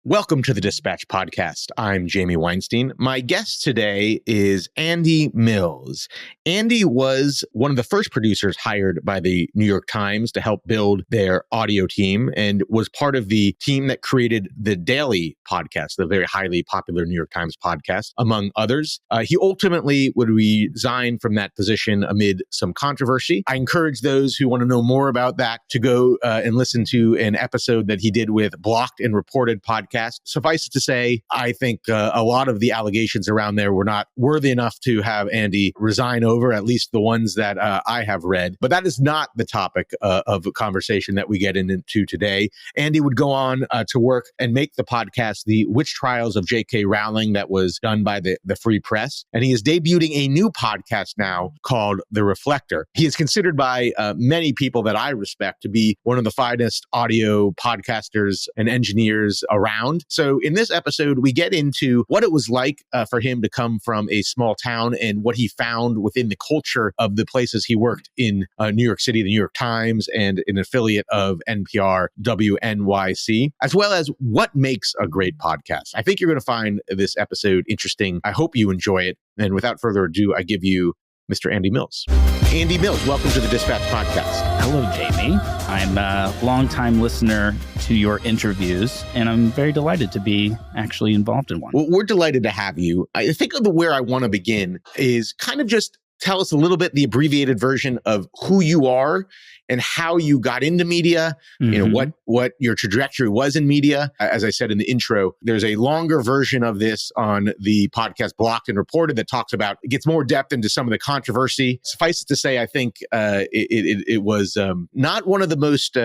Welcome to the Dispatch Podcast. I'm Jamie Weinstein. My guest today is Andy Mills. Andy was one of the first producers hired by the New York Times to help build their audio team and was part of the team that created the Daily podcast, the very highly popular New York Times podcast, among others. He ultimately would resign from that position amid some controversy. I encourage those who want to know more about that to go and listen to an episode that he did with Blocked and Reported podcast. Suffice it to say, I think a lot of the allegations around there were not worthy enough to have Andy resign over, at least the ones that I have read. But that is not the topic of a conversation that we get into today. Andy would go on to work and make the podcast, The Witch Trials of J.K. Rowling, that was done by the Free Press. And he is debuting a new podcast now called The Reflector. He is considered by many people that I respect to be one of the finest audio podcasters and engineers around. So in this episode, we get into what it was like for him to come from a small town and what he found within the culture of the places he worked in New York City, the New York Times, and an affiliate of NPR, WNYC, as well as what makes a great podcast. I think you're going to find this episode interesting. I hope you enjoy it. And without further ado, I give you Mr. Andy Mills. Andy Mills, welcome to the Dispatch Podcast. Hello, Jamie. I'm a longtime listener to your interviews, and I'm very delighted to be actually involved in one. Well, we're delighted to have you. I think where I want to begin is kind of just tell us a little bit the abbreviated version of who you are and how you got into media, you know, what your trajectory was in media. As I said in the intro, there's a longer version of this on the podcast Blocked and Reported that talks about, it gets more depth into some of the controversy. Suffice it to say, I think it was not one of the most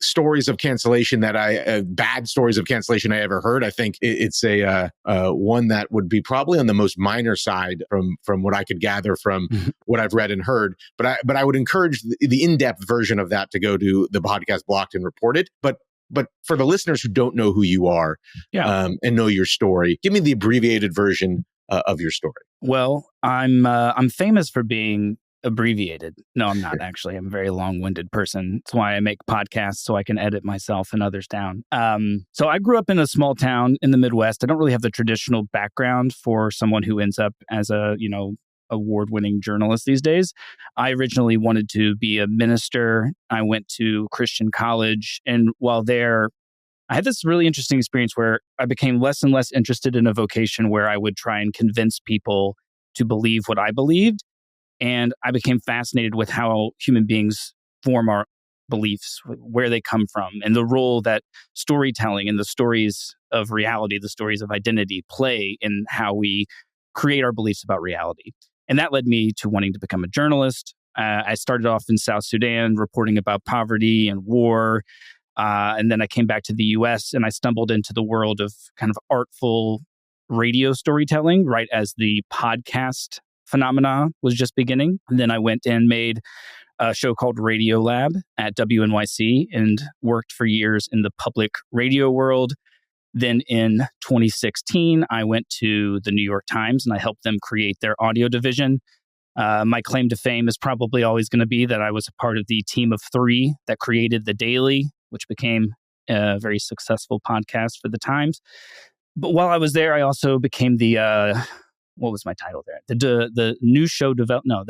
stories of cancellation that bad stories of cancellation I ever heard. I think it's a one that would be probably on the most minor side from what I could gather from what I've read and heard. But I would encourage the in-depth version of that to go to the podcast Blocked and Reported. But for the listeners who don't know who you are and know your story, give me the abbreviated version of your story. Well, I'm famous for being abbreviated. No, I'm not actually. I'm a very long-winded person. That's why I make podcasts, so I can edit myself and others down. So I grew up in a small town in the Midwest. I don't really have the traditional background for someone who ends up as a, award-winning journalist these days. I originally wanted to be a minister. I went to Christian college, and while there, I had this really interesting experience where I became less and less interested in a vocation where I would try and convince people to believe what I believed. And I became fascinated with how human beings form our beliefs, where they come from, and the role that storytelling and the stories of reality, the stories of identity play in how we create our beliefs about reality. And that led me to wanting to become a journalist. I started off in South Sudan reporting about poverty and war. And then I came back to the US and I stumbled into the world of kind of artful radio storytelling, right as the podcast phenomena was just beginning. And then I went and made a show called Radio Lab at WNYC and worked for years in the public radio world. Then in 2016, I went to the New York Times and I helped them create their audio division. My claim to fame is probably always going to be that I was a part of the team of 3 that created The Daily, which became a very successful podcast for the Times. But while I was there, I also became the what was my title there? The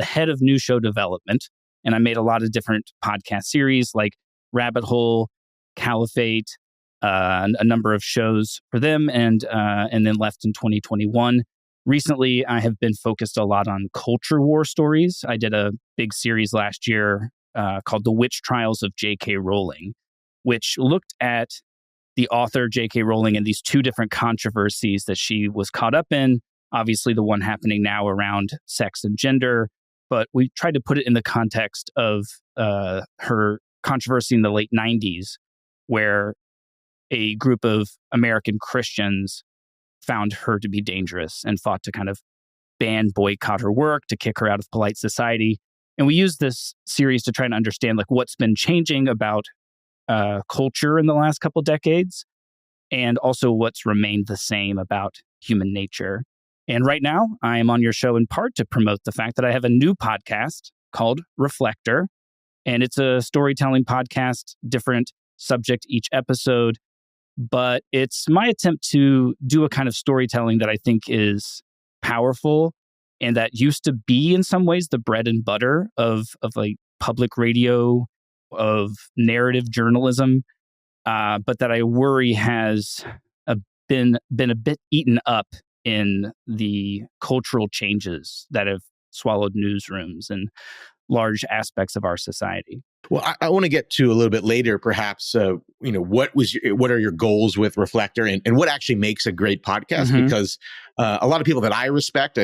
head of new show development. And I made a lot of different podcast series like Rabbit Hole, Caliphate, a number of shows for them, and then left in 2021. Recently, I have been focused a lot on culture war stories. I did a big series last year called The Witch Trials of J.K. Rowling, which looked at the author J.K. Rowling and these 2 different controversies that she was caught up in. Obviously, the one happening now around sex and gender, but we tried to put it in the context of her controversy in the late 90s, where a group of American Christians found her to be dangerous and fought to kind of boycott her work, to kick her out of polite society. And we used this series to try and understand like what's been changing about culture in the last couple decades, and also what's remained the same about human nature. And right now, I am on your show in part to promote the fact that I have a new podcast called Reflector, and it's a storytelling podcast, different subject each episode, but it's my attempt to do a kind of storytelling that I think is powerful and that used to be in some ways the bread and butter of like public radio, of narrative journalism, but that I worry has been a bit eaten up in the cultural changes that have swallowed newsrooms and large aspects of our society. Well, I want to get to a little bit later, perhaps, what are your goals with Reflector and what actually makes a great podcast? Mm-hmm. Because a lot of people that I respect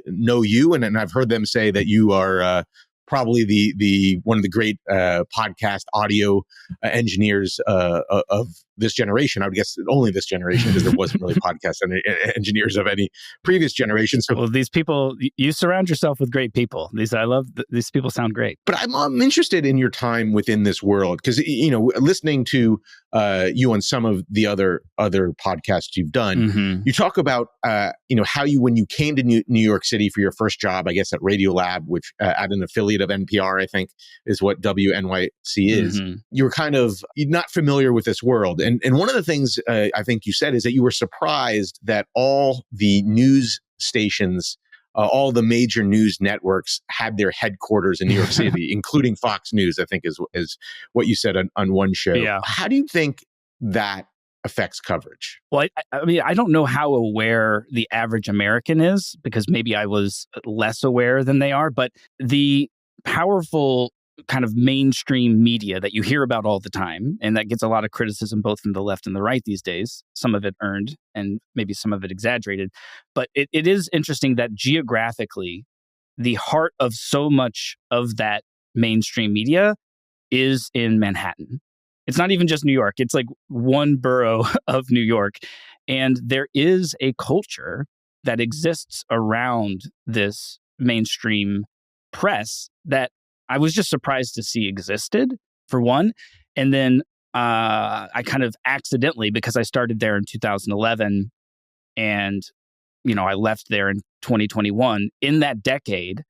know you, and I've heard them say that you are probably the one of the great podcast audio engineers of this generation. I would guess only this generation, because there wasn't really podcast engineers of any previous generation. So, well, these people, you surround yourself with great people. These people sound great. But I'm interested in your time within this world, because listening to you on some of the other podcasts you've done, you talk about how you, when you came to New York City for your first job, I guess at Radiolab, which at an affiliate of NPR, I think is what WNYC is. You were kind of not familiar with this world. And one of the things I think you said is that you were surprised that all the news stations, all the major news networks had their headquarters in New York City, including Fox News, I think is what you said on one show. Yeah. How do you think that affects coverage? Well, I mean, I don't know how aware the average American is, because maybe I was less aware than they are, but the powerful kind of mainstream media that you hear about all the time, and that gets a lot of criticism both from the left and the right these days, some of it earned and maybe some of it exaggerated. But it is interesting that geographically, the heart of so much of that mainstream media is in Manhattan. It's not even just New York. It's like one borough of New York. And there is a culture that exists around this mainstream press that I was just surprised to see existed, for one. And then I kind of accidentally, because I started there in 2011 and, I left there in 2021. In that decade,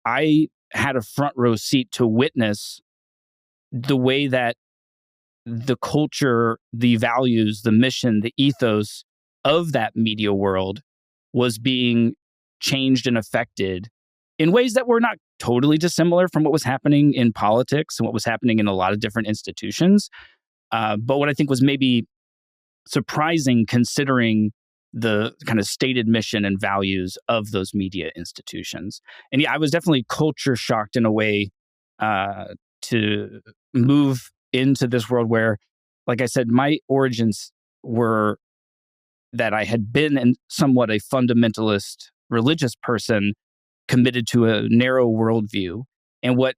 I had a front row seat to witness the way that the culture, the values, the mission, the ethos of that media world was being changed and affected in ways that were not totally dissimilar from what was happening in politics and what was happening in a lot of different institutions. But what I think was maybe surprising, considering the kind of stated mission and values of those media institutions. And yeah, I was definitely culture shocked in a way to move into this world where, like I said, my origins were that I had been in somewhat a fundamentalist religious person committed to a narrow worldview. And what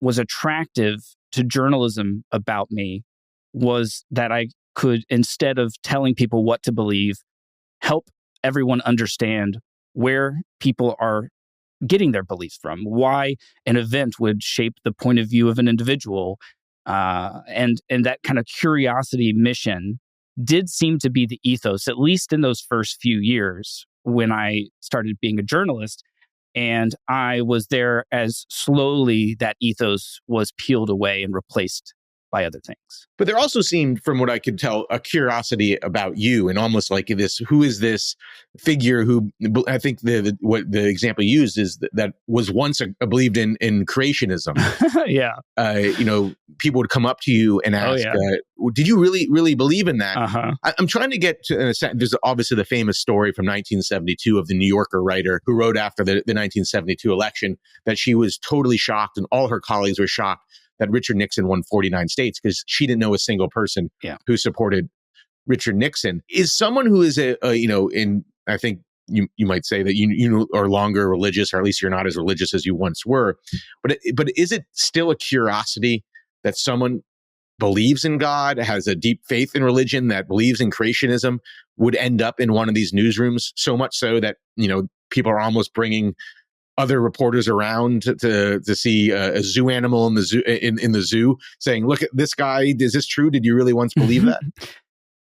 was attractive to journalism about me was that I could, instead of telling people what to believe, help everyone understand where people are getting their beliefs from, why an event would shape the point of view of an individual. And that kind of curiosity mission did seem to be the ethos, at least in those first few years when I started being a journalist. And I was there as slowly that ethos was peeled away and replaced by other things. But there also seemed, from what I could tell, a curiosity about you, and almost like this: who is this figure who, I think what the example you used is that was once believed in creationism. Yeah. People would come up to you and ask, did you really believe in that? I'm trying to get to, there's obviously the famous story from 1972 of the New Yorker writer who wrote after the 1972 election that she was totally shocked, and all her colleagues were shocked, that Richard Nixon won 49 states, because she didn't know a single person who supported Richard Nixon. Is someone who is I think you might say that you are longer religious, or at least you're not as religious as you once were. But is it still a curiosity that someone believes in God, has a deep faith in religion, that believes in creationism, would end up in one of these newsrooms, so much so that, people are almost bringing other reporters around to see a zoo animal in the zoo, in the zoo, saying, "Look at this guy. Is this true? Did you really once believe that?"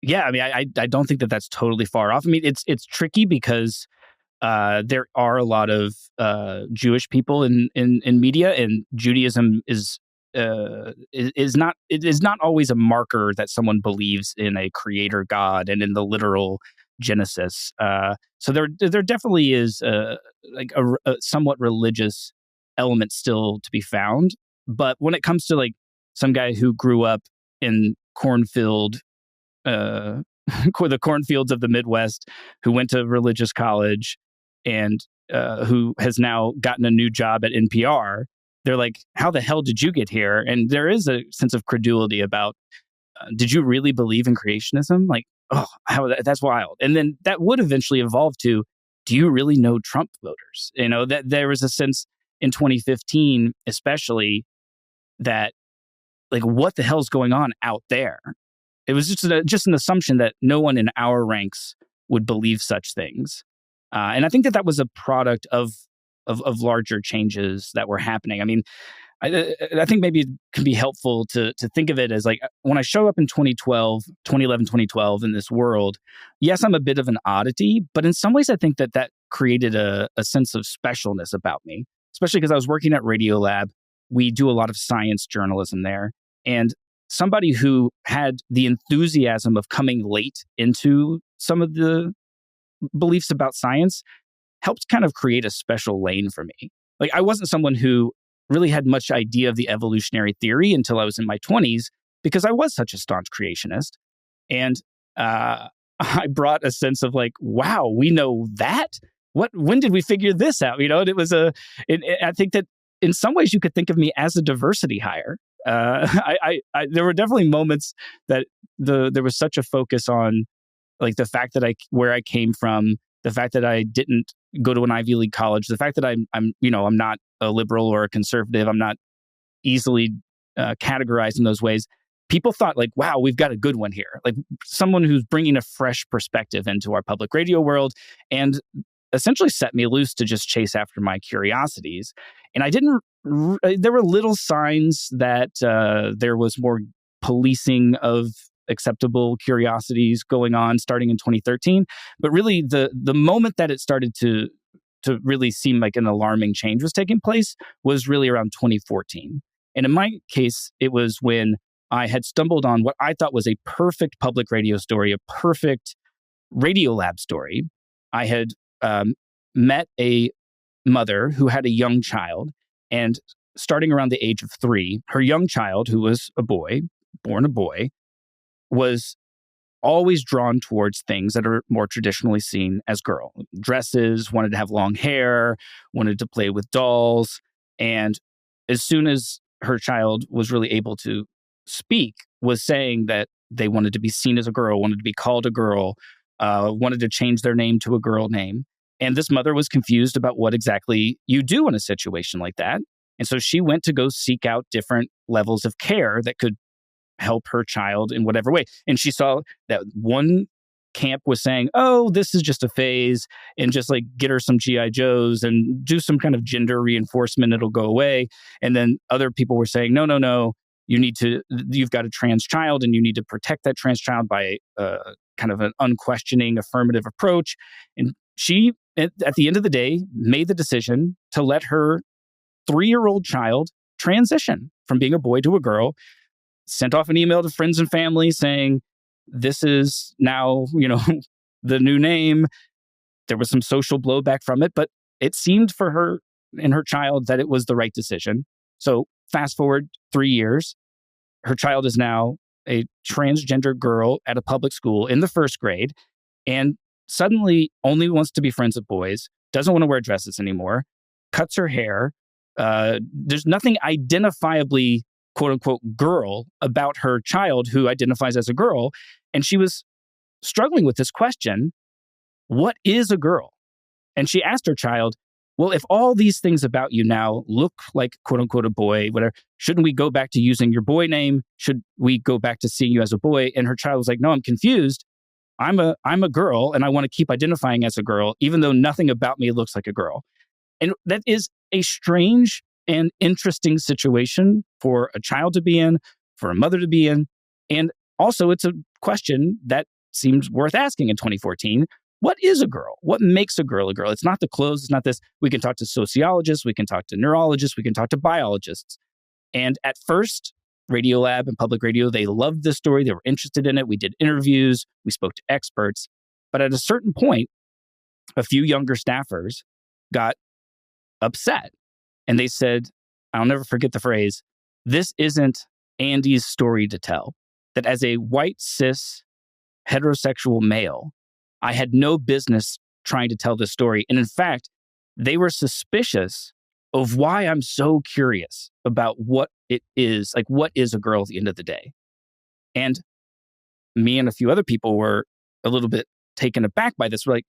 Yeah, I mean, I don't think that that's totally far off. I mean, it's tricky because there are a lot of Jewish people in media, and Judaism is is not always a marker that someone believes in a creator God and in the literal Genesis. So there definitely is a somewhat religious element still to be found. But when it comes to like some guy who grew up in cornfield, the cornfields of the Midwest, who went to religious college and who has now gotten a new job at NPR, they're like, how the hell did you get here? And there is a sense of credulity about, did you really believe in creationism? Like, oh, that's wild. And then that would eventually evolve to, do you really know Trump voters? You know, that there was a sense in 2015, especially, that like, what the hell's going on out there? It was just an assumption that no one in our ranks would believe such things. And I think that was a product of larger changes that were happening. I mean, I think maybe it can be helpful to think of it as like, when I show up in 2011, 2012 in this world, yes, I'm a bit of an oddity, but in some ways I think that created a sense of specialness about me, especially because I was working at Radiolab. We do a lot of science journalism there. And somebody who had the enthusiasm of coming late into some of the beliefs about science helped kind of create a special lane for me. Like, I wasn't someone who really had much idea of the evolutionary theory until I was in my 20s, because I was such a staunch creationist. And I brought a sense of like, wow, we know that? When did we figure this out? You know, and it was I think that in some ways you could think of me as a diversity hire. There were definitely moments that there was such a focus on like the fact that where I came from, the fact that I didn't go to an Ivy League college, the fact that I'm not a liberal or a conservative, I'm not easily categorized in those ways. People thought like, wow, we've got a good one here. Like someone who's bringing a fresh perspective into our public radio world, and essentially set me loose to just chase after my curiosities. And I didn't, there were little signs that there was more policing of acceptable curiosities going on starting in 2013. But really the moment that it started to really seem like an alarming change was taking place was really around 2014. And in my case, it was when I had stumbled on what I thought was a perfect public radio story, a perfect Radiolab story. I had met a mother who had a young child, and starting around the age of 3, her young child, who was born a boy, was always drawn towards things that are more traditionally seen as girl. Dresses, wanted to have long hair, wanted to play with dolls. And as soon as her child was really able to speak, was saying that they wanted to be seen as a girl, wanted to be called a girl, wanted to change their name to a girl name. And this mother was confused about what exactly you do in a situation like that. And so she went to go seek out different levels of care that could help her child in whatever way. And she saw that one camp was saying, oh, this is just a phase, and just like get her some GI Joes and do some kind of gender reinforcement, it'll go away. And then other people were saying, no, you've got a trans child and you need to protect that trans child by kind of an unquestioning affirmative approach. And she, at the end of the day, made the decision to let her 3-year-old child transition from being a boy to a girl, sent off an email to friends and family saying, this is now, the new name. There was some social blowback from it, but it seemed for her and her child that it was the right decision. So fast forward 3 years, her child is now a transgender girl at a public school in the 1st grade, and suddenly only wants to be friends with boys, doesn't want to wear dresses anymore, cuts her hair. There's nothing identifiably quote unquote girl about her child who identifies as a girl. And she was struggling with this question, what is a girl? And she asked her child, well, if all these things about you now look like quote unquote a boy, whatever, shouldn't we go back to using your boy name? Should we go back to seeing you as a boy? And her child was like, no, I'm confused. I'm a girl and I want to keep identifying as a girl, even though nothing about me looks like a girl. And that is a strange and interesting situation for a child to be in, for a mother to be in. And also it's a question that seems worth asking in 2014. What is a girl? What makes a girl a girl? It's not the clothes. It's not this. We can talk to sociologists. We can talk to neurologists. We can talk to biologists. And at first, Radiolab and Public Radio, they loved this story. They were interested in it. We did interviews. We spoke to experts. But at a certain point, a few younger staffers got upset. And they said, I'll never forget the phrase, this isn't Andy's story to tell. That as a white, cis, heterosexual male, I had no business trying to tell this story. And in fact, they were suspicious of why I'm so curious about what it is, like what is a girl at the end of the day. And me and a few other people were a little bit taken aback by this. We're like,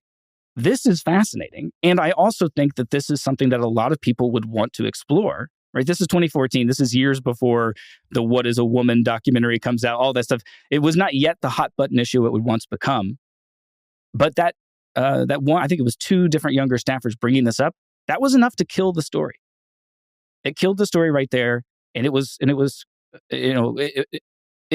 this is fascinating. And I also think that this is something that a lot of people would want to explore, right? This is 2014. This is years before the What is a Woman documentary comes out, all that stuff. It was not yet the hot button issue it would once become. But that one, I think it was two different younger staffers bringing this up, that was enough to kill the story. It killed the story right there. And it was, it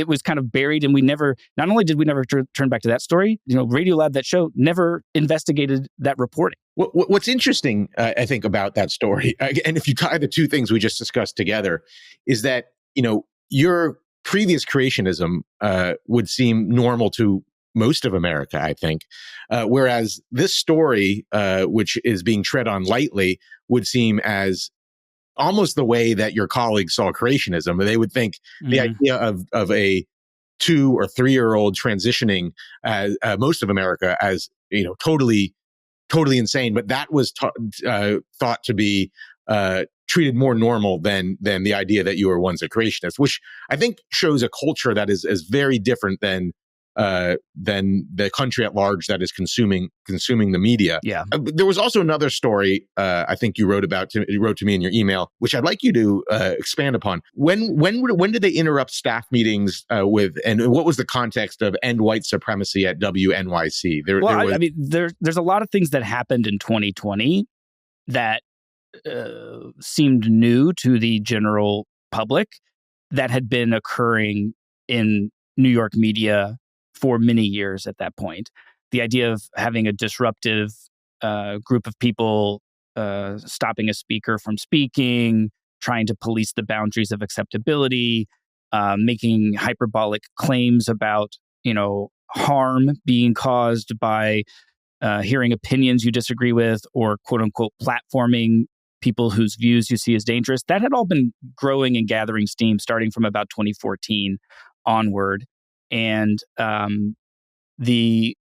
was kind of buried, and we never, not only did we never turn back to that story, Radiolab, that show, never investigated that reporting. What's interesting, I think, about that story, and if you tie the two things we just discussed together, is that, your previous creationism would seem normal to most of America, I think, whereas this story, which is being tread on lightly, would seem as almost the way that your colleagues saw creationism. They would think the idea of a 2 or 3 year old transitioning most of America as totally insane, but that was thought to be treated more normal than the idea that you were once a creationist, which I think shows a culture that is very different than the country at large that is consuming the media. Yeah. There was also another story I think you wrote to me in your email, which I'd like you to expand upon. When did they interrupt staff meetings and what was the context of End White Supremacy at WNYC? There's a lot of things that happened in 2020 that seemed new to the general public that had been occurring in New York media for many years at that point. The idea of having a disruptive group of people stopping a speaker from speaking, trying to police the boundaries of acceptability, making hyperbolic claims about, harm being caused by hearing opinions you disagree with, or quote unquote platforming people whose views you see as dangerous. That had all been growing and gathering steam starting from about 2014 onward. And the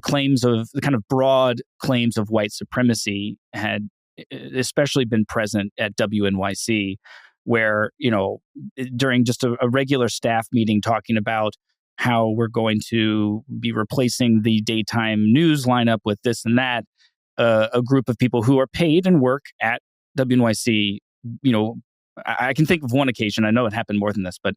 claims of the kind of broad claims of white supremacy had especially been present at WNYC, where, during just a regular staff meeting talking about how we're going to be replacing the daytime news lineup with this and that, a group of people who are paid and work at WNYC, I can think of one occasion, I know it happened more than this, but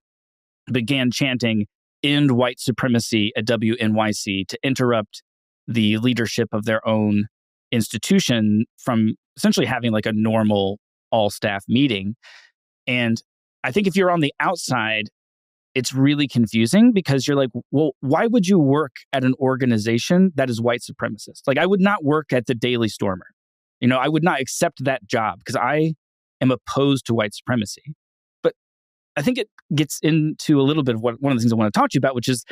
began chanting "End White Supremacy" at WNYC to interrupt the leadership of their own institution from essentially having like a normal all-staff meeting. And I think if you're on the outside, it's really confusing because you're like, well, why would you work at an organization that is white supremacist? Like, I would not work at the Daily Stormer. I would not accept that job because I am opposed to white supremacy. I think it gets into a little bit of one of the things I want to talk to you about, which is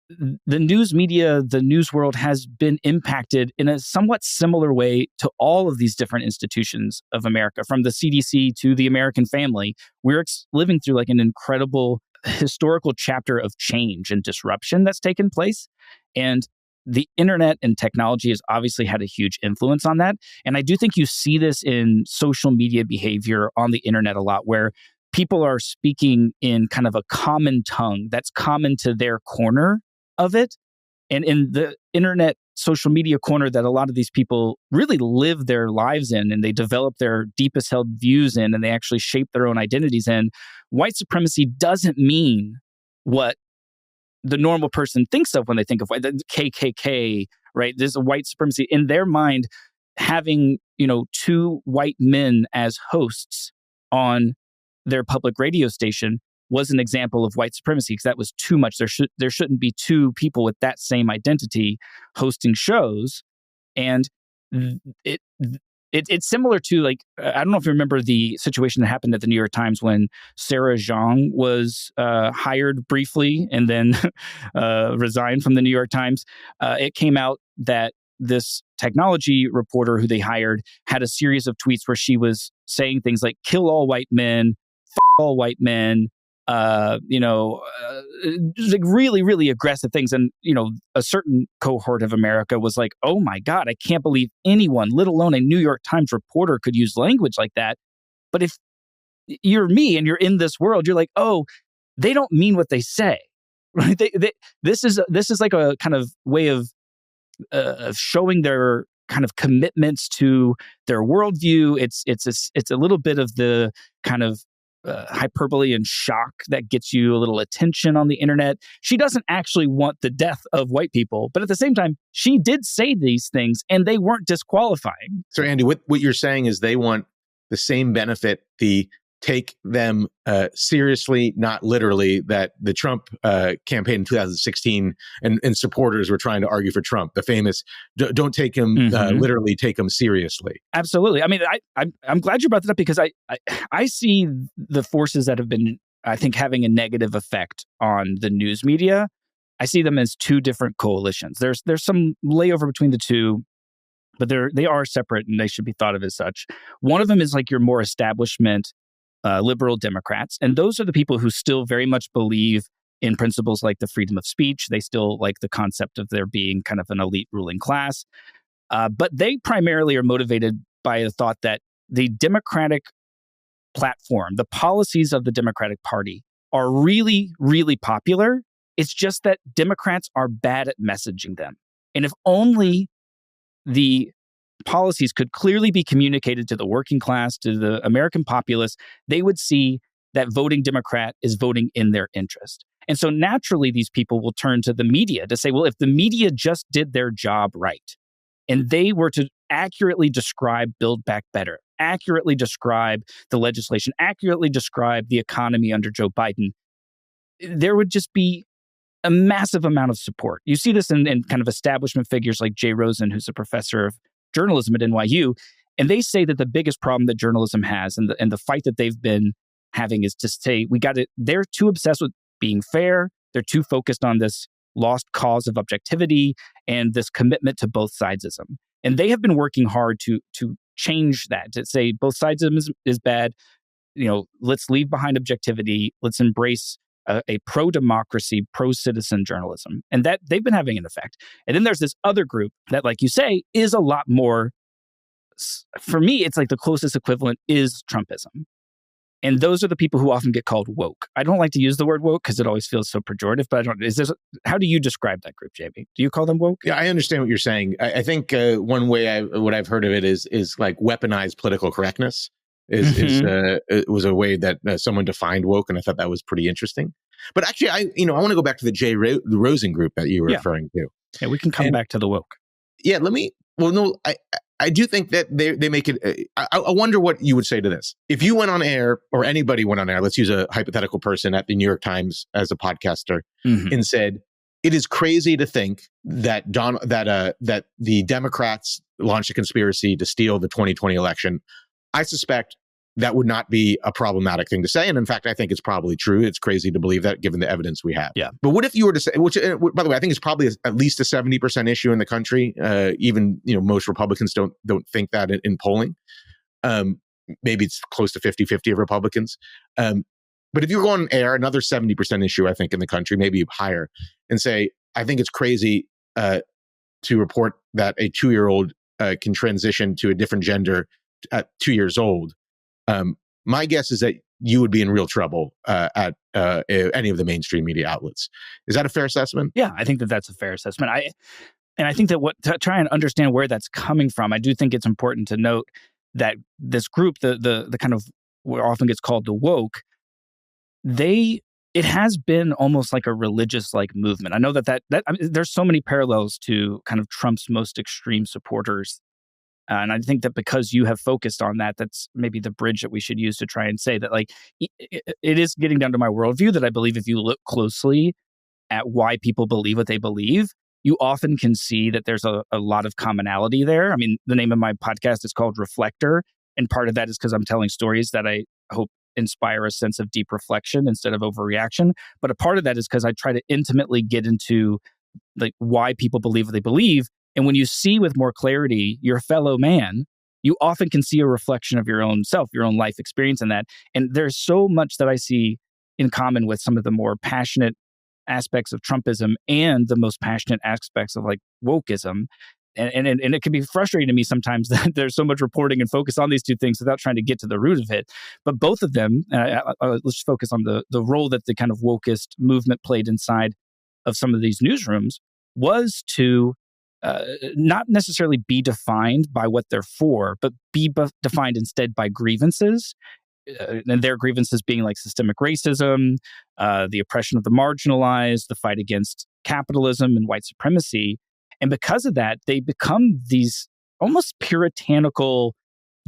the news media, the news world has been impacted in a somewhat similar way to all of these different institutions of America, from the CDC to the American family. We're living through like an incredible historical chapter of change and disruption that's taken place. And the internet and technology has obviously had a huge influence on that. And I do think you see this in social media behavior on the internet a lot, where people are speaking in kind of a common tongue that's common to their corner of it. And in the internet social media corner that a lot of these people really live their lives in, and they develop their deepest held views in, and they actually shape their own identities in, white supremacy doesn't mean what the normal person thinks of when they think of the KKK, right? There's a white supremacy in their mind. Having, two white men as hosts on their public radio station was an example of white supremacy, because that was too much. There shouldn't be two people with that same identity hosting shows. And It's similar to like, I don't know if you remember the situation that happened at the New York Times when Sarah Zhang was hired briefly and then resigned from the New York Times. It came out that this technology reporter who they hired had a series of tweets where she was saying things like "kill all white men," "f all white men," just like really, really aggressive things. And, a certain cohort of America was like, oh my God, I can't believe anyone, let alone a New York Times reporter, could use language like that. But if you're me and you're in this world, you're like, oh, they don't mean what they say. Right? This is like a kind of way of showing their kind of commitments to their worldview. It's a little bit of the kind of hyperbole and shock that gets you a little attention on the internet. She doesn't actually want the death of white people, but at the same time, she did say these things and they weren't disqualifying. So Andy, what you're saying is they want the same benefit, the take them seriously, not literally, that the Trump campaign in 2016 and supporters were trying to argue for Trump. The famous, don't take him literally, take him seriously. Absolutely. I mean, I'm glad you brought that up because I see the forces that have been, I think, having a negative effect on the news media. I see them as two different coalitions. There's some layover between the two, but they are separate and they should be thought of as such. One of them is like your more establishment liberal Democrats. And those are the people who still very much believe in principles like the freedom of speech. They still like the concept of there being kind of an elite ruling class. But they primarily are motivated by the thought that the Democratic platform, the policies of the Democratic Party are really, really popular. It's just that Democrats are bad at messaging them. And if only the policies could clearly be communicated to the working class, to the American populace, they would see that voting Democrat is voting in their interest. And so naturally, these people will turn to the media to say, well, if the media just did their job right, and they were to accurately describe Build Back Better, accurately describe the legislation, accurately describe the economy under Joe Biden, there would just be a massive amount of support. You see this in kind of establishment figures like Jay Rosen, who's a professor of journalism at NYU, and they say that the biggest problem that journalism has and the fight that they've been having is to say they're too obsessed with being fair, they're too focused on this lost cause of objectivity and this commitment to both sidesism. And they have been working hard to change that, to say both sidesism is bad, let's leave behind objectivity, let's embrace a pro-democracy, pro-citizen journalism. And that they've been having an effect. And then there's this other group that, like you say, is a lot more, for me, it's like the closest equivalent is Trumpism. And those are the people who often get called woke. I don't like to use the word woke because it always feels so pejorative, but how do you describe that group, Jamie? Do you call them woke? Yeah, I understand what you're saying. I think one way what I've heard of it is like weaponized political correctness. It was a way that someone defined woke, and I thought that was pretty interesting. But actually, I want to go back to the Rosen group that you were referring to. Yeah, we can come back to the woke. Yeah, I do think that they make it. I wonder what you would say to this if you went on air, or anybody went on air. Let's use a hypothetical person at the New York Times as a podcaster, and said, "It is crazy to think that that the Democrats launched a conspiracy to steal the 2020 election." I suspect that would not be a problematic thing to say. And in fact, I think it's probably true. It's crazy to believe that given the evidence we have. Yeah. But what if you were to say, which, by the way, I think it's probably at least a 70% issue in the country. Even, most Republicans don't think that in polling. Maybe it's close to 50-50 of Republicans. But if you go on air, another 70% issue, I think, in the country, maybe higher, and say, I think it's crazy to report that a 2-year-old can transition to a different gender at 2 years old. My guess is that you would be in real trouble at any of the mainstream media outlets. Is that a fair assessment? Yeah, I think that's a fair assessment. I think that to try and understand where that's coming from, I do think it's important to note that this group, the kind of what often gets called the woke, it has been almost like a religious like movement. I know that there's so many parallels to kind of Trump's most extreme supporters. And I think that because you have focused on that, that's maybe the bridge that we should use to try and say that, like, it is getting down to my worldview that I believe if you look closely at why people believe what they believe, you often can see that there's a lot of commonality there. I mean, the name of my podcast is called Reflector. And part of that is because I'm telling stories that I hope inspire a sense of deep reflection instead of overreaction. But a part of that is because I try to intimately get into like why people believe what they believe. And when you see with more clarity your fellow man, you often can see a reflection of your own self, your own life experience in that. And there's so much that I see in common with some of the more passionate aspects of Trumpism and the most passionate aspects of like wokeism. And it can be frustrating to me sometimes that there's so much reporting and focus on these two things without trying to get to the root of it. But both of them, let's focus on the role that the kind of wokist movement played inside of some of these newsrooms was to not necessarily be defined by what they're for, but be defined instead by grievances. And their grievances being like systemic racism, the oppression of the marginalized, the fight against capitalism and white supremacy. And because of that, they become these almost puritanical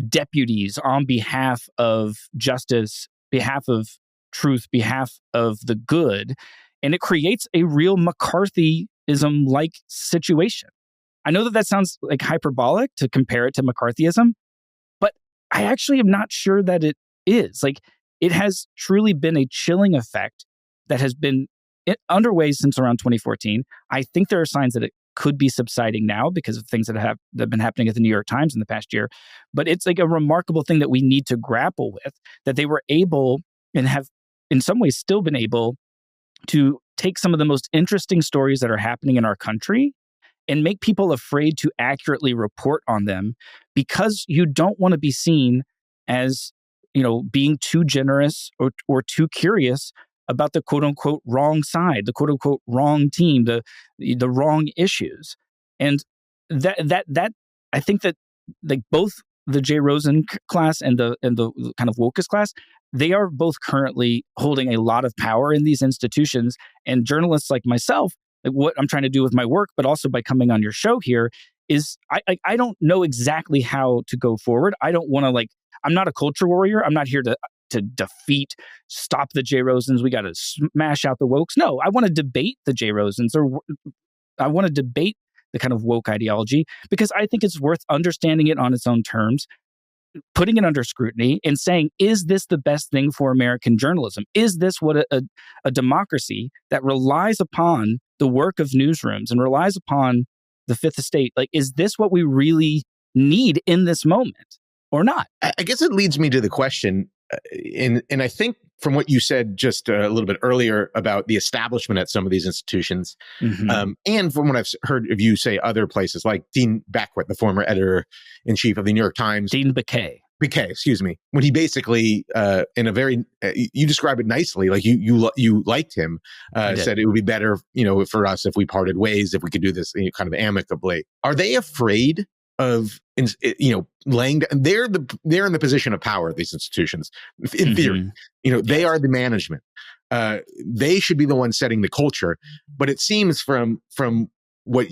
deputies on behalf of justice, behalf of truth, behalf of the good. And it creates a real McCarthyism-like situation. I know that sounds like hyperbolic to compare it to McCarthyism, but I actually am not sure that it is. Like, it has truly been a chilling effect that has been underway since around 2014. I think there are signs that it could be subsiding now because of things that have been happening at the New York Times in the past year. But it's like a remarkable thing that we need to grapple with, that they were able and have in some ways still been able to take some of the most interesting stories that are happening in our country and make people afraid to accurately report on them because you don't want to be seen as, being too generous or too curious about the quote unquote wrong side, the quote unquote wrong team, the wrong issues. And that I think that like both the Jay Rosen class and the kind of wokest class, they are both currently holding a lot of power in these institutions. And journalists like myself, like what I'm trying to do with my work, but also by coming on your show here, is I don't know exactly how to go forward. I don't want to I'm not a culture warrior. I'm not here to stop the Jay Rosens. We got to smash out the wokes. No, I want to debate the Jay Rosens, or I want to debate the kind of woke ideology because I think it's worth understanding it on its own terms, putting it under scrutiny and saying, is this the best thing for American journalism? Is this what a democracy that relies upon the work of newsrooms and relies upon the Fifth Estate, is this what we really need in this moment or not? I guess it leads me to the question, and I think from what you said just a little bit earlier about the establishment at some of these institutions, and from what I've heard of you say other places, like Dean Beckwith, the former editor-in-chief of the New York Times. Dean Baquet, excuse me. When he basically, in a very, you describe it nicely, like you liked him, said it would be better, for us if we parted ways, if we could do this kind of amicably. Are they afraid of, laying down? They're in the position of power, these institutions, in theory. They are the management. They should be the ones setting the culture. But it seems from what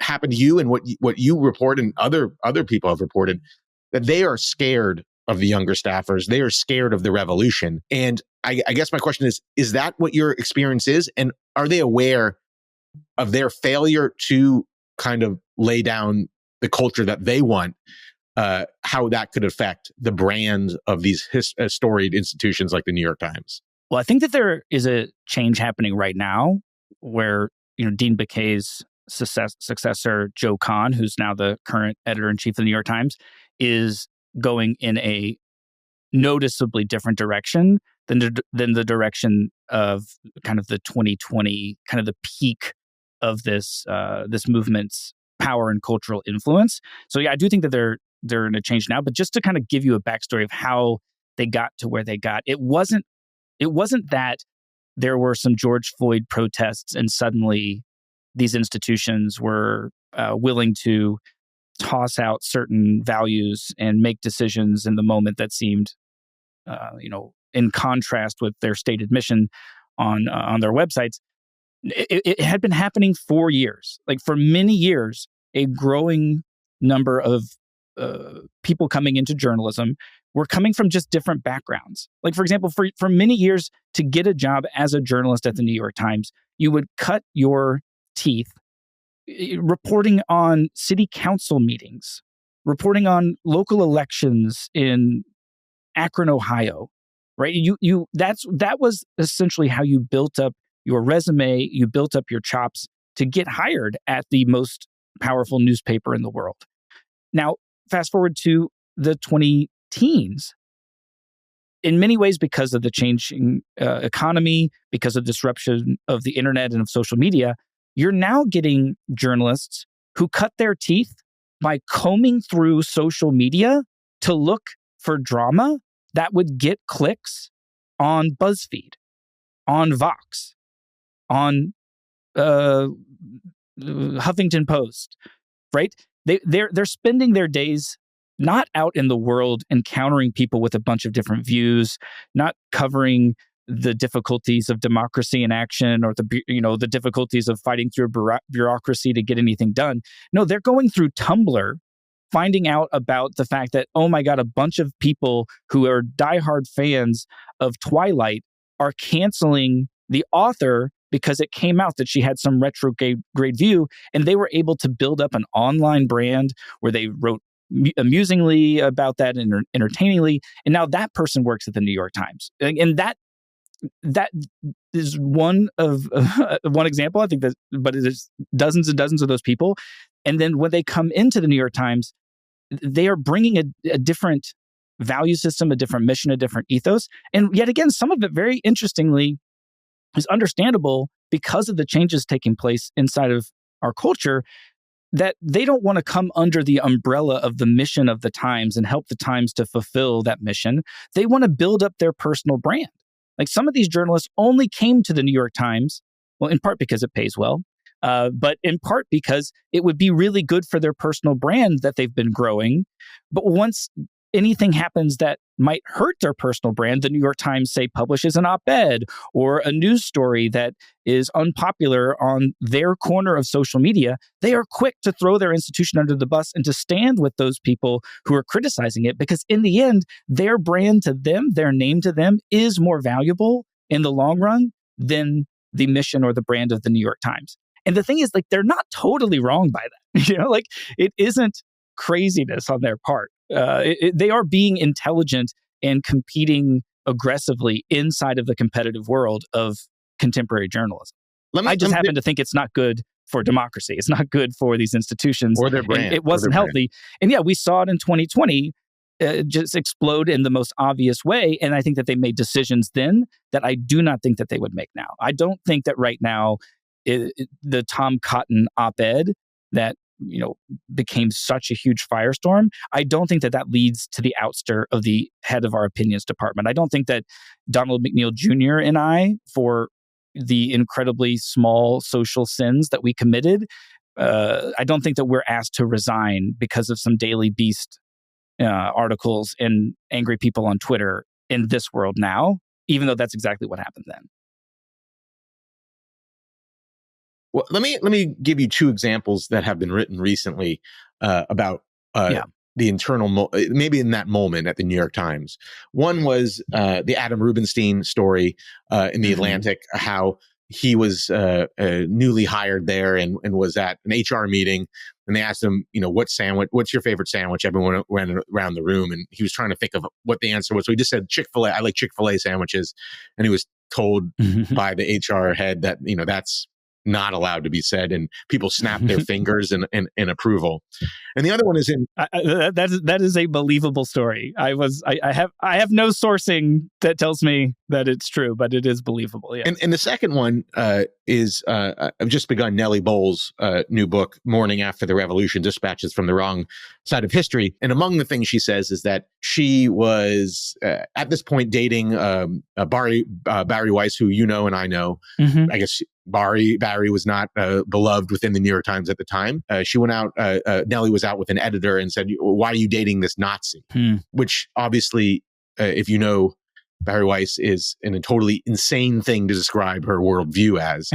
happened to you and what you report and other people have reported, that they are scared of the younger staffers. They are scared of the revolution. And I guess my question is that what your experience is? And are they aware of their failure to kind of lay down the culture that they want, how that could affect the brand of these storied institutions like the New York Times? Well, I think that there is a change happening right now where, Dean Baquet's successor, Joe Kahn, who's now the current editor-in-chief of the New York Times, is going in a noticeably different direction than the direction of kind of the 2020, kind of the peak of this movement's power and cultural influence. So yeah, I do think that they're in a change now. But just to kind of give you a backstory of how they got to where they got, it wasn't that there were some George Floyd protests and suddenly these institutions were willing to toss out certain values and make decisions in the moment that seemed, in contrast with their stated mission on their websites. It had been happening for years. Like for many years, a growing number of people coming into journalism were coming from just different backgrounds. Like, for example, for many years, to get a job as a journalist at the New York Times, you would cut your teeth reporting on city council meetings, reporting on local elections in Akron, Ohio, right? That was essentially how you built up your resume, you built up your chops to get hired at the most powerful newspaper in the world. Now, fast forward to the 2010s. In many ways, because of the changing economy, because of disruption of the internet and of social media, you're now getting journalists who cut their teeth by combing through social media to look for drama that would get clicks on BuzzFeed, on Vox, on Huffington Post, right? They're spending their days not out in the world encountering people with a bunch of different views, not covering the difficulties of democracy in action or the difficulties of fighting through bureaucracy to get anything done. No, they're going through Tumblr, finding out about the fact that, oh my God, a bunch of people who are diehard fans of Twilight are canceling the author because it came out that she had some retrograde view, and they were able to build up an online brand where they wrote amusingly about that and entertainingly, and now that person works at the New York Times, and that is one example. I think that, but it is dozens and dozens of those people, and then when they come into the New York Times, they are bringing a different value system, a different mission, a different ethos, and yet again, some of it very interestingly is understandable because of the changes taking place inside of our culture, that they don't want to come under the umbrella of the mission of the Times and help the Times to fulfill that mission. They want to build up their personal brand. Like, some of these journalists only came to the New York Times, well, in part because it pays well, but in part because it would be really good for their personal brand that they've been growing. But once anything happens that might hurt their personal brand, the New York Times, say, publishes an op-ed or a news story that is unpopular on their corner of social media, they are quick to throw their institution under the bus and to stand with those people who are criticizing it, because in the end, their brand to them, their name to them, is more valuable in the long run than the mission or the brand of the New York Times. And the thing is, like, they're not totally wrong by that. Like, it isn't craziness on their part. They are being intelligent and competing aggressively inside of the competitive world of contemporary journalism. I just happen to think it's not good for democracy. It's not good for these institutions. Or their brand. It wasn't healthy. And yeah, we saw it in 2020 just explode in the most obvious way. And I think that they made decisions then that I do not think that they would make now. I don't think that right now, the Tom Cotton op-ed that became such a huge firestorm, I don't think that that leads to the ouster of the head of our opinions department. I don't think that Donald McNeil Jr. and I, for the incredibly small social sins that we committed, I don't think that we're asked to resign because of some Daily Beast articles and angry people on Twitter in this world now, even though that's exactly what happened then. Well, let me give you two examples that have been written recently about the internal, maybe in that moment at the New York Times. One was the Adam Rubenstein story in the Atlantic, how he was newly hired there and was at an HR meeting, and they asked him, what's your favorite sandwich? Everyone went around the room, and he was trying to think of what the answer was. So he just said Chick-fil-A. I like Chick-fil-A sandwiches, and he was told by the HR head that that's not allowed to be said, and people snap their fingers in approval. And the other one is in that is a believable story. I have no sourcing that tells me that it's true, but it is believable. Yes. And the second one is I've just begun Nellie Bowles' new book, Morning After the Revolution: Dispatches from the Wrong Side of History. And among the things she says is that she was at this point dating Barry Weiss, who and I know. I guess Barry was not beloved within the New York Times at the time. She went out, Nellie was out with an editor and said, "Why are you dating this Nazi?" Which obviously, if you know Barry Weiss, is a totally insane thing to describe her worldview as.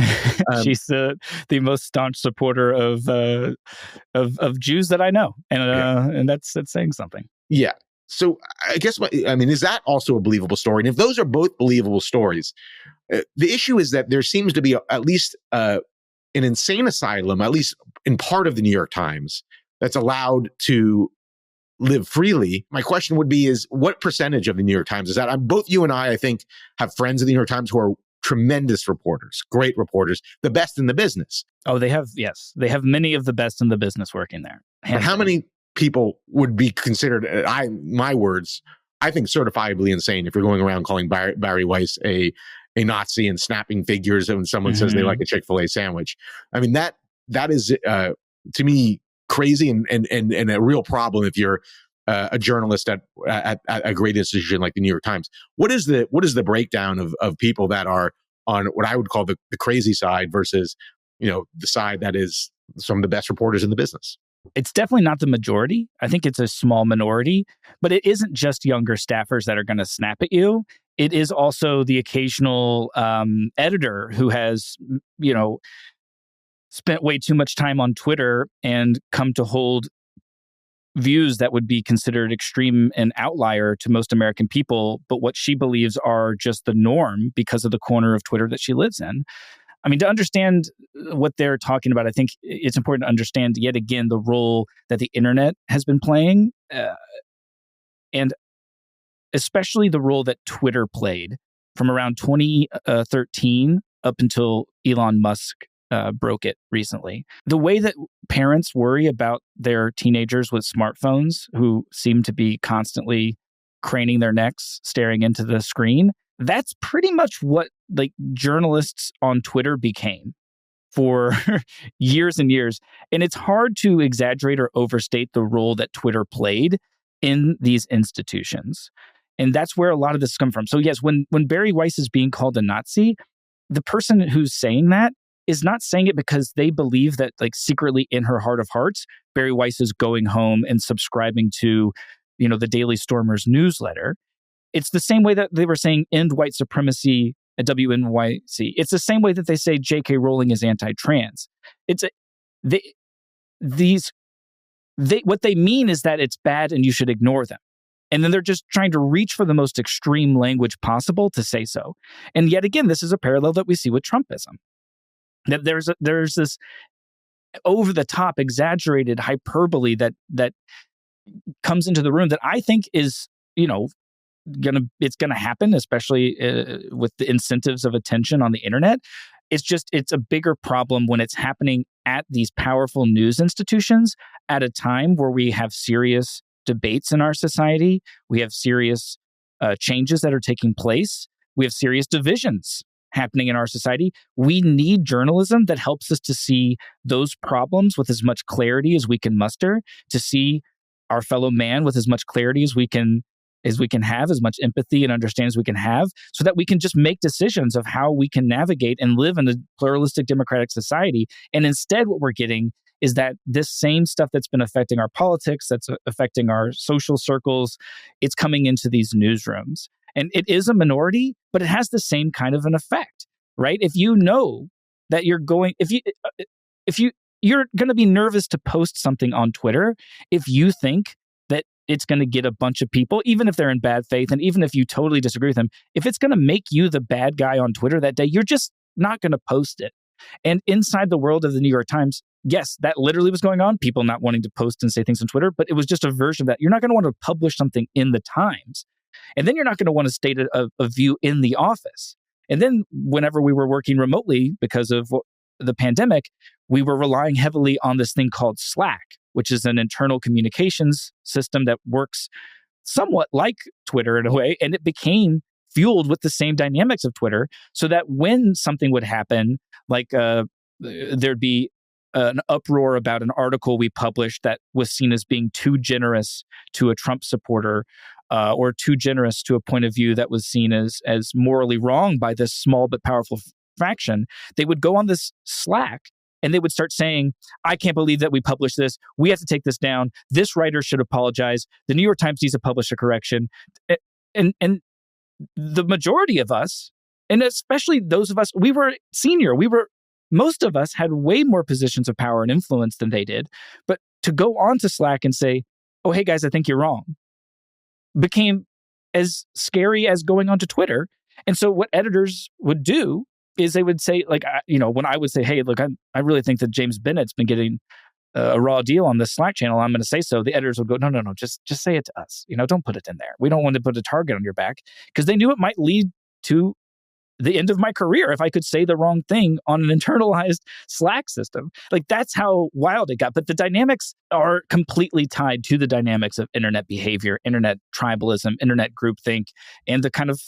She's the most staunch supporter of Jews that I know, and that's saying something. Yeah. So I guess is that also a believable story? And if those are both believable stories, the issue is that there seems to be at least an insane asylum, at least in part of the New York Times, that's allowed to live freely. My question would be is what percentage of the New York Times is that? Both you and I think, have friends in the New York Times who are tremendous reporters, great reporters, the best in the business. Oh, they have many of the best in the business working there. But how many people would be considered, my words, I think certifiably insane if you're going around calling Barry Weiss a Nazi and snapping figures when someone says they like a Chick-fil-A sandwich. I mean, that is, to me, crazy and a real problem if you're a journalist at a great institution like the New York Times. What is the breakdown of people that are on what I would call the crazy side versus, the side that is some of the best reporters in the business? It's definitely not the majority. I think it's a small minority, but it isn't just younger staffers that are going to snap at you. It is also the occasional editor who has, spent way too much time on Twitter and come to hold views that would be considered extreme and outlier to most American people, but what she believes are just the norm because of the corner of Twitter that she lives in. I mean, to understand what they're talking about, I think it's important to understand, yet again, the role that the internet has been playing, and especially the role that Twitter played from around 2013 up until Elon Musk broke it recently. The way that parents worry about their teenagers with smartphones who seem to be constantly craning their necks, staring into the screen, that's pretty much what journalists on Twitter became for years and years. And it's hard to exaggerate or overstate the role that Twitter played in these institutions. And that's where a lot of this comes from. So yes, when Barry Weiss is being called a Nazi, the person who's saying that is not saying it because they believe that secretly in her heart of hearts, Barry Weiss is going home and subscribing to, the Daily Stormer's newsletter. It's the same way that they were saying end white supremacy at WNYC. It's the same way that they say J.K. Rowling is anti-trans. What they mean is that it's bad and you should ignore them. And then they're just trying to reach for the most extreme language possible to say so. And yet again, this is a parallel that we see with Trumpism. That there's this over-the-top, exaggerated hyperbole that comes into the room that I think is, it's gonna happen, especially with the incentives of attention on the internet. It's a bigger problem when it's happening at these powerful news institutions at a time where we have serious debates in our society, we have serious changes that are taking place, we have serious divisions happening in our society. We need journalism that helps us to see those problems with as much clarity as we can muster, to see our fellow man with as much clarity as we can have, as much empathy and understanding as we can have, so that we can just make decisions of how we can navigate and live in a pluralistic democratic society. And instead, what we're getting is that this same stuff that's been affecting our politics, that's affecting our social circles, it's coming into these newsrooms. And it is a minority, but it has the same kind of an effect, right? If you know that you're going to be nervous to post something on Twitter, if you think that it's going to get a bunch of people, even if they're in bad faith, and even if you totally disagree with them, if it's going to make you the bad guy on Twitter that day, you're just not going to post it. And inside the world of the New York Times, yes, that literally was going on, people not wanting to post and say things on Twitter, but it was just a version of that. You're not going to want to publish something in the Times. And then you're not going to want to state a view in the office. And then whenever we were working remotely because of the pandemic, we were relying heavily on this thing called Slack, which is an internal communications system that works somewhat like Twitter in a way. And it became fueled with the same dynamics of Twitter, so that when something would happen, there'd be an uproar about an article we published that was seen as being too generous to a Trump supporter, or too generous to a point of view that was seen as morally wrong by this small but powerful faction, they would go on this Slack and they would start saying, I can't believe that we published this. We have to take this down. This writer should apologize. The New York Times needs to publish a correction. And the majority of us, and especially those of us, we were senior. Most of us had way more positions of power and influence than they did. But to go on to Slack and say, oh, hey guys, I think you're wrong, became as scary as going onto Twitter. And so what editors would do is they would say, like, when I would say, hey, look, I really think that James Bennett's been getting a raw deal on this Slack channel, I'm going to say so. The editors would go, no, just say it to us. Don't put it in there. We don't want to put a target on your back, because they knew it might lead to the end of my career if I could say the wrong thing on an internalized Slack system. Like, that's how wild it got. But the dynamics are completely tied to the dynamics of internet behavior, internet tribalism, internet groupthink, and the kind of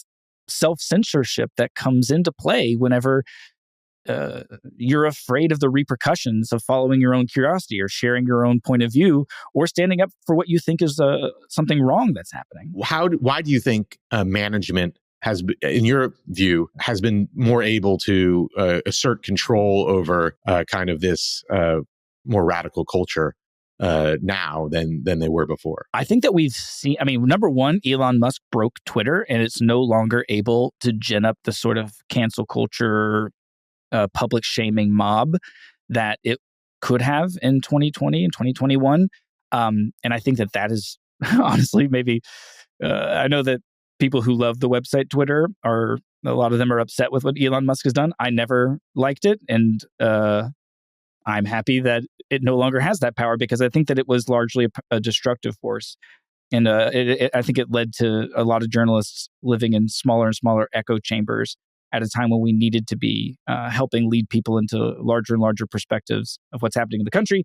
self-censorship that comes into play whenever you're afraid of the repercussions of following your own curiosity or sharing your own point of view or standing up for what you think is something wrong that's happening. Why do you think management has, in your view, has been more able to assert control over kind of this more radical culture now than they were before? I think that we've seen, number one, Elon Musk broke Twitter, and it's no longer able to gin up the sort of cancel culture, public shaming mob that it could have in 2020 and 2021. And I think that is honestly maybe, I know that people who love the website Twitter a lot of them are upset with what Elon Musk has done. I never liked it. And I'm happy that it no longer has that power, because I think that it was largely a destructive force. And I think it led to a lot of journalists living in smaller and smaller echo chambers at a time when we needed to be helping lead people into larger and larger perspectives of what's happening in the country.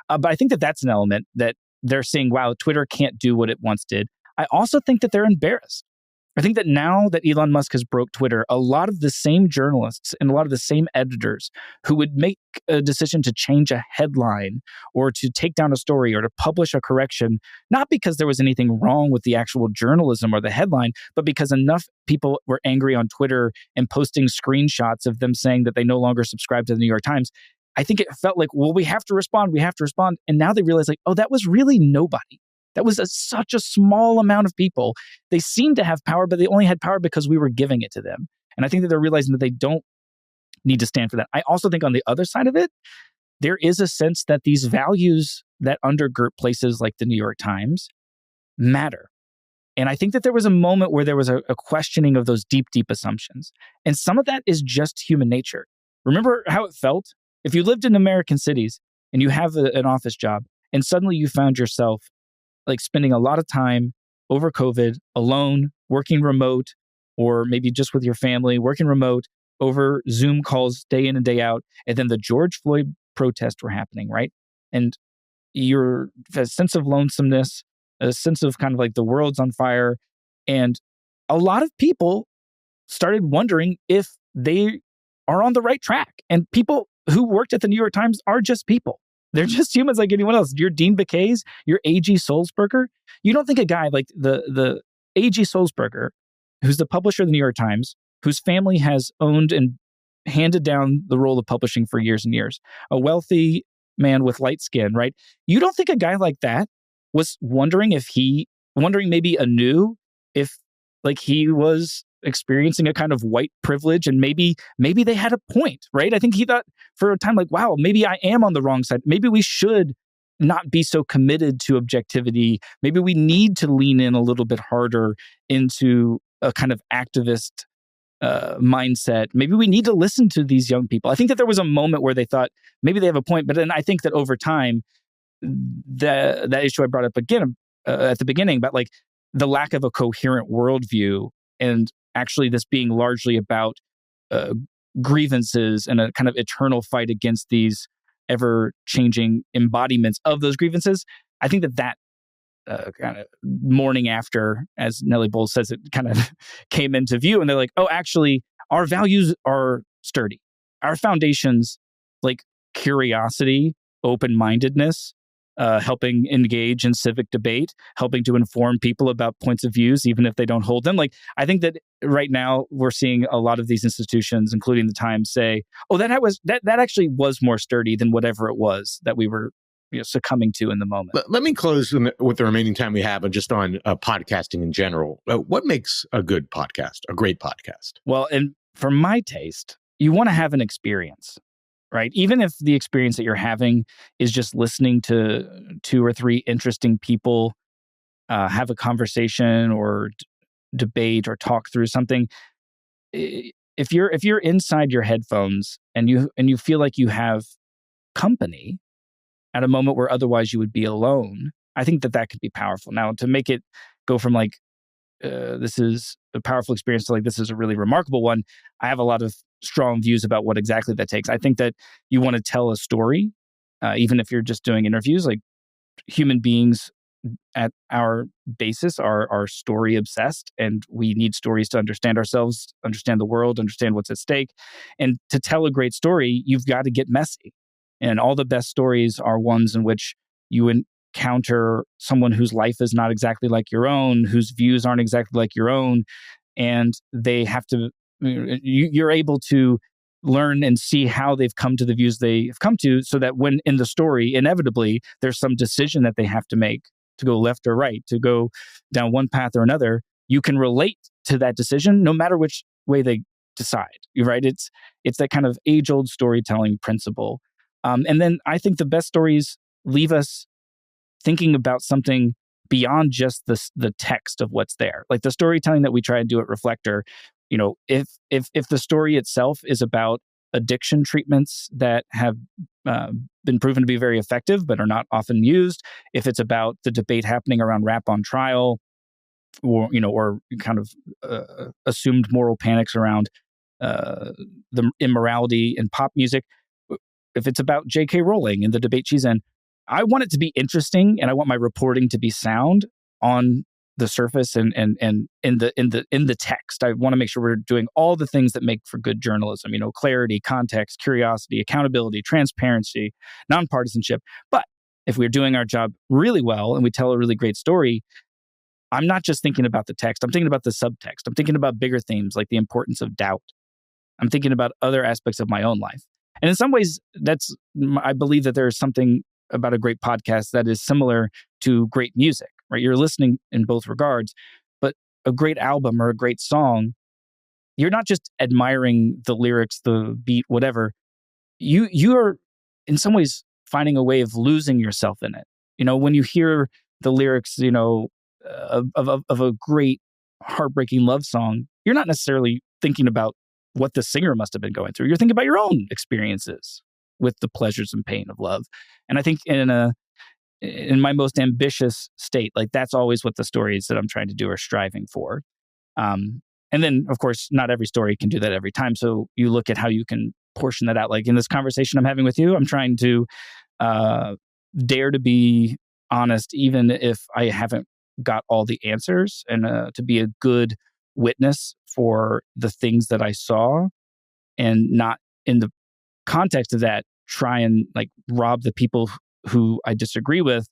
But I think that that's an element that they're saying, wow, Twitter can't do what it once did. I also think that they're embarrassed. I think that now that Elon Musk has broke Twitter, a lot of the same journalists and a lot of the same editors who would make a decision to change a headline or to take down a story or to publish a correction, not because there was anything wrong with the actual journalism or the headline, but because enough people were angry on Twitter and posting screenshots of them saying that they no longer subscribe to the New York Times. I think it felt like, well, we have to respond. And now they realize, like, oh, that was really nobody. That was such a small amount of people. They seemed to have power, but they only had power because we were giving it to them. And I think that they're realizing that they don't need to stand for that. I also think on the other side of it, there is a sense that these values that undergird places like the New York Times matter. And I think that there was a moment where there was a questioning of those deep, deep assumptions. And some of that is just human nature. Remember how it felt? If you lived in American cities and you have an office job and suddenly you found yourself like spending a lot of time over COVID alone, working remote, or maybe just with your family, working remote over Zoom calls day in and day out. And then the George Floyd protests were happening, right? And your sense of lonesomeness, a sense of kind of like the world's on fire. And a lot of people started wondering if they are on the right track. And people who worked at the New York Times are just people. They're just humans like anyone else. Your Dean Baquets, your A.G. Sulzberger. You don't think a guy like the A.G. Sulzberger, who's the publisher of the New York Times, whose family has owned and handed down the role of publishing for years and years, a wealthy man with light skin, right? You don't think a guy like that was wondering maybe anew if like he was experiencing a kind of white privilege and maybe they had a point, right? I think he thought for a time like, wow, maybe I am on the wrong side. Maybe we should not be so committed to objectivity. Maybe we need to lean in a little bit harder into a kind of activist mindset. Maybe we need to listen to these young people. I think that there was a moment where they thought maybe they have a point, but then I think that over time, that issue I brought up again at the beginning about like the lack of a coherent worldview and actually this being largely about grievances and a kind of eternal fight against these ever-changing embodiments of those grievances. I think that kind of morning after, as Nellie Bowles says, it kind of came into view. And they're like, oh, actually, our values are sturdy. Our foundations, like curiosity, open-mindedness, helping engage in civic debate, helping to inform people about points of views, even if they don't hold them. Like, I think that right now we're seeing a lot of these institutions, including the Times, say, oh, that actually was more sturdy than whatever it was that we were succumbing to in the moment. Let me close with the remaining time we have just on podcasting in general. What makes a good podcast, a great podcast? Well, and for my taste, you want to have an experience, right? Even if the experience that you're having is just listening to 2 or 3 interesting people have a conversation or debate or talk through something, if you're inside your headphones and you feel like you have company at a moment where otherwise you would be alone, I think that could be powerful. Now, to make it go from like this is a powerful experience to like this is a really remarkable one, I have a lot of strong views about what exactly that takes. I think that you want to tell a story, even if you're just doing interviews. Like, human beings at our basis are story obsessed, and we need stories to understand ourselves, understand the world, understand what's at stake. And to tell a great story, you've got to get messy. And all the best stories are ones in which you encounter someone whose life is not exactly like your own, whose views aren't exactly like your own, and they have to. You're able to learn and see how they've come to the views they have come to, so that when in the story, inevitably, there's some decision that they have to make to go left or right, to go down one path or another, you can relate to that decision no matter which way they decide. You're right. It's that kind of age-old storytelling principle. And then I think the best stories leave us thinking about something beyond just the text of what's there. Like the storytelling that we try and do at Reflector, if the story itself is about addiction treatments that have been proven to be very effective but are not often used, if it's about the debate happening around rap on trial, or kind of assumed moral panics around the immorality in pop music, if it's about J.K. Rowling and the debate she's in, I want it to be interesting, and I want my reporting to be sound on the surface and in the text. I want to make sure we're doing all the things that make for good journalism. Clarity, context, curiosity, accountability, transparency, nonpartisanship. But if we're doing our job really well and we tell a really great story, I'm not just thinking about the text. I'm thinking about the subtext. I'm thinking about bigger themes like the importance of doubt. I'm thinking about other aspects of my own life. And in some ways, I believe that there is something about a great podcast that is similar to great music, right? You're listening in both regards, but a great album or a great song, you're not just admiring the lyrics, the beat, whatever. You are in some ways finding a way of losing yourself in it. When you hear the lyrics, of a great heartbreaking love song, you're not necessarily thinking about what the singer must have been going through. You're thinking about your own experiences with the pleasures and pain of love. And I think in my most ambitious state, like that's always what the stories that I'm trying to do are striving for. And then, of course, not every story can do that every time. So you look at how you can portion that out. Like in this conversation I'm having with you, I'm trying to dare to be honest, even if I haven't got all the answers, and to be a good witness for the things that I saw, and not in the context of that try and like rob the people who I disagree with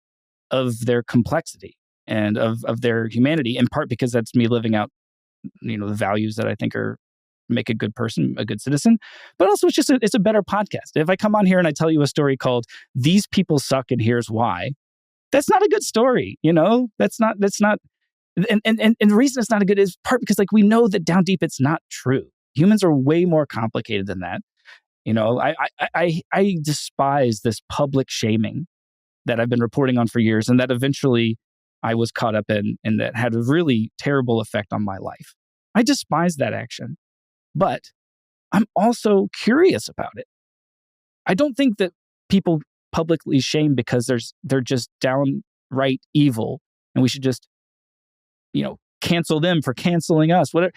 of their complexity and of their humanity, in part because that's me living out the values that I think make a good person, a good citizen. But also it's a better podcast. If I come on here and I tell you a story called "These People Suck and Here's Why," that's not a good story. That's not and the reason it's not a good is part because like we know that down deep it's not true. Humans are way more complicated than that. I despise this public shaming that I've been reporting on for years, and that eventually I was caught up in, and that had a really terrible effect on my life. I despise that action, but I'm also curious about it. I don't think that people publicly shame because they're just downright evil, and we should just cancel them for canceling us. Whatever.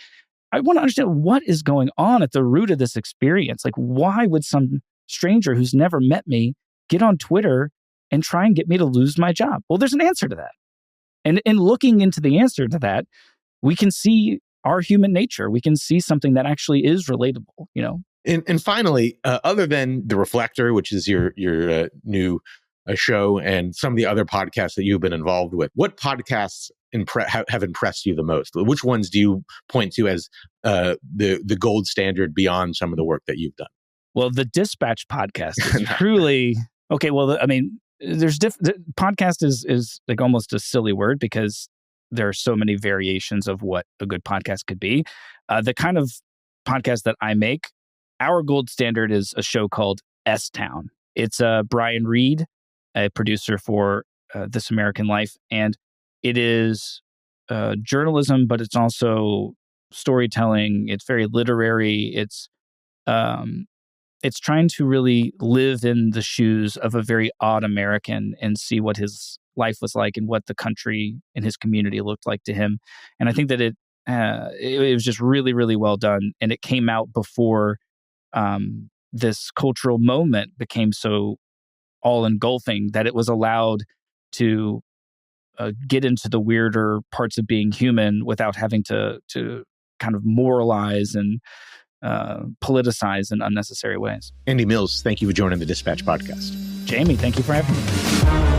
I want to understand what is going on at the root of this experience. Like, why would some stranger who's never met me get on Twitter and try and get me to lose my job? Well, there's an answer to that. And in looking into the answer to that, we can see our human nature. We can see something that actually is relatable, And finally, other than The Reflector, which is your new show, and some of the other podcasts that you've been involved with, what podcasts have impressed you the most? Which ones do you point to as the gold standard beyond some of the work that you've done? Well, the Dispatch podcast is truly okay. Well, I mean, podcast is like almost a silly word because there are so many variations of what a good podcast could be. The kind of podcast that I make, our gold standard is a show called S-Town. It's Brian Reed, a producer for This American Life, and it is journalism, but it's also storytelling. It's very literary. It's trying to really live in the shoes of a very odd American and see what his life was like and what the country and his community looked like to him. And I think that it was just really, really well done. And it came out before this cultural moment became so all-engulfing that it was allowed to get into the weirder parts of being human without having to kind of moralize and politicize in unnecessary ways. Andy Mills, thank you for joining the Dispatch podcast. Jamie, thank you for having me.